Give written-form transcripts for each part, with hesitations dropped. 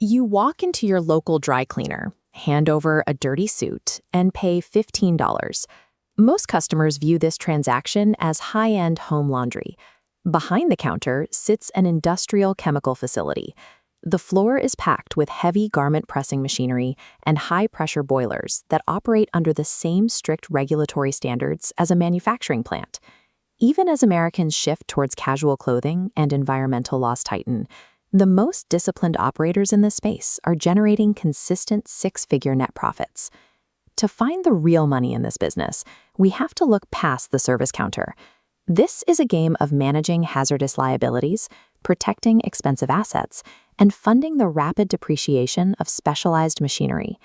You walk into your local dry cleaner, hand over a dirty suit, and pay $15. Most customers view this transaction as high-end home laundry. Behind the counter sits an industrial chemical facility. The floor is packed with heavy garment pressing machinery and high-pressure boilers that operate under the same strict regulatory standards as a manufacturing plant. Even as Americans shift towards casual clothing and environmental laws tighten, the most disciplined operators in this space are generating consistent six-figure net profits. To find the real money in this business, we have to look past the service counter. This is a game of managing hazardous liabilities, protecting expensive assets, and funding the rapid depreciation of specialized machinery.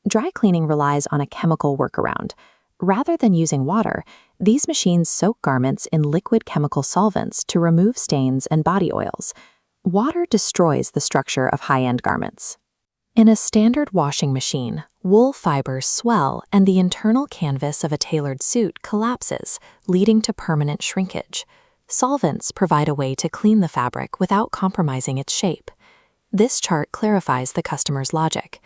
Dry cleaning relies on a chemical workaround. Rather than using water, these machines soak garments in liquid chemical solvents to remove stains and body oils. Water destroys the structure of high-end garments. In a standard washing machine, wool fibers swell and the internal canvas of a tailored suit collapses, leading to permanent shrinkage. Solvents provide a way to clean the fabric without compromising its shape. This chart clarifies the customer's logic.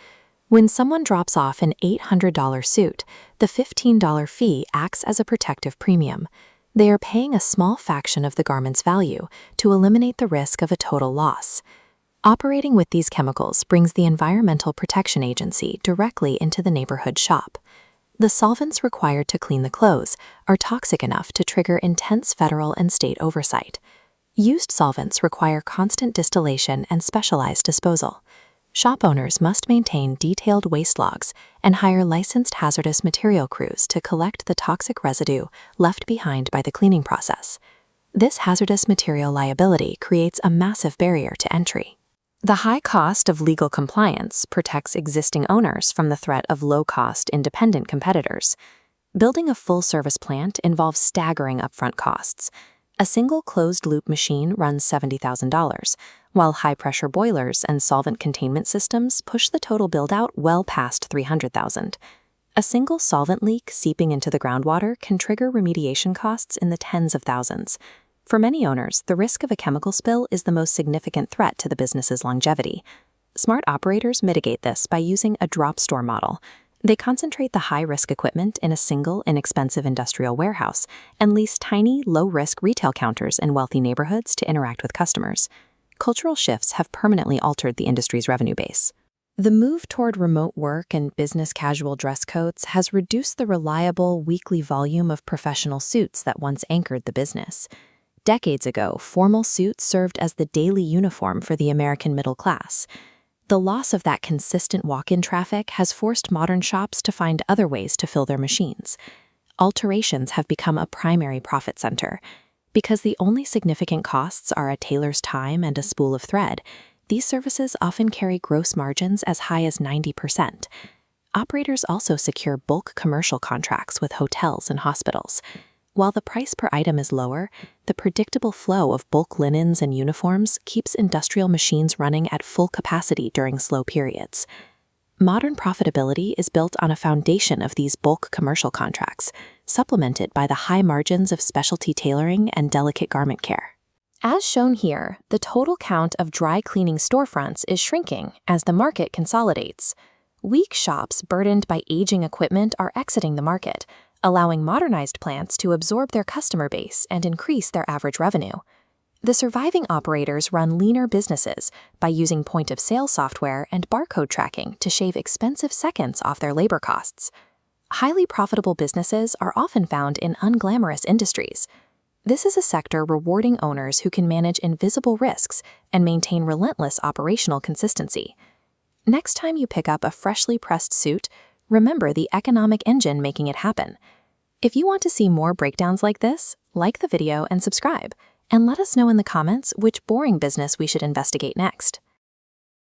When someone drops off an $800 suit, the $15 fee acts as a protective premium. They are paying a small fraction of the garment's value to eliminate the risk of a total loss. Operating with these chemicals brings the Environmental Protection Agency directly into the neighborhood shop. The solvents required to clean the clothes are toxic enough to trigger intense federal and state oversight. Used solvents require constant distillation and specialized disposal. Shop owners must maintain detailed waste logs and hire licensed hazardous material crews to collect the toxic residue left behind by the cleaning process. This hazardous material liability creates a massive barrier to entry. The high cost of legal compliance protects existing owners from the threat of low-cost independent competitors. Building a full-service plant involves staggering upfront costs. A single closed-loop machine runs $70,000, while high-pressure boilers and solvent containment systems push the total build-out well past $300,000. A single solvent leak seeping into the groundwater can trigger remediation costs in the tens of thousands. For many owners, the risk of a chemical spill is the most significant threat to the business's longevity. Smart operators mitigate this by using a drop store model. They concentrate the high-risk equipment in a single, inexpensive industrial warehouse and lease tiny, low-risk retail counters in wealthy neighborhoods to interact with customers. Cultural shifts have permanently altered the industry's revenue base. The move toward remote work and business casual dress codes has reduced the reliable, weekly volume of professional suits that once anchored the business. Decades ago, formal suits served as the daily uniform for the American middle class. The loss of that consistent walk-in traffic has forced modern shops to find other ways to fill their machines. Alterations have become a primary profit center. Because the only significant costs are a tailor's time and a spool of thread, these services often carry gross margins as high as 90%. Operators also secure bulk commercial contracts with hotels and hospitals. While the price per item is lower, the predictable flow of bulk linens and uniforms keeps industrial machines running at full capacity during slow periods. Modern profitability is built on a foundation of these bulk commercial contracts, supplemented by the high margins of specialty tailoring and delicate garment care. As shown here, the total count of dry cleaning storefronts is shrinking as the market consolidates. Weak shops burdened by aging equipment are exiting the market, allowing modernized plants to absorb their customer base and increase their average revenue. The surviving operators run leaner businesses by using point-of-sale software and barcode tracking to shave expensive seconds off their labor costs. Highly profitable businesses are often found in unglamorous industries. This is a sector rewarding owners who can manage invisible risks and maintain relentless operational consistency. Next time you pick up a freshly pressed suit, remember the economic engine making it happen. If you want to see more breakdowns like this, like the video and subscribe, and let us know in the comments which boring business we should investigate next.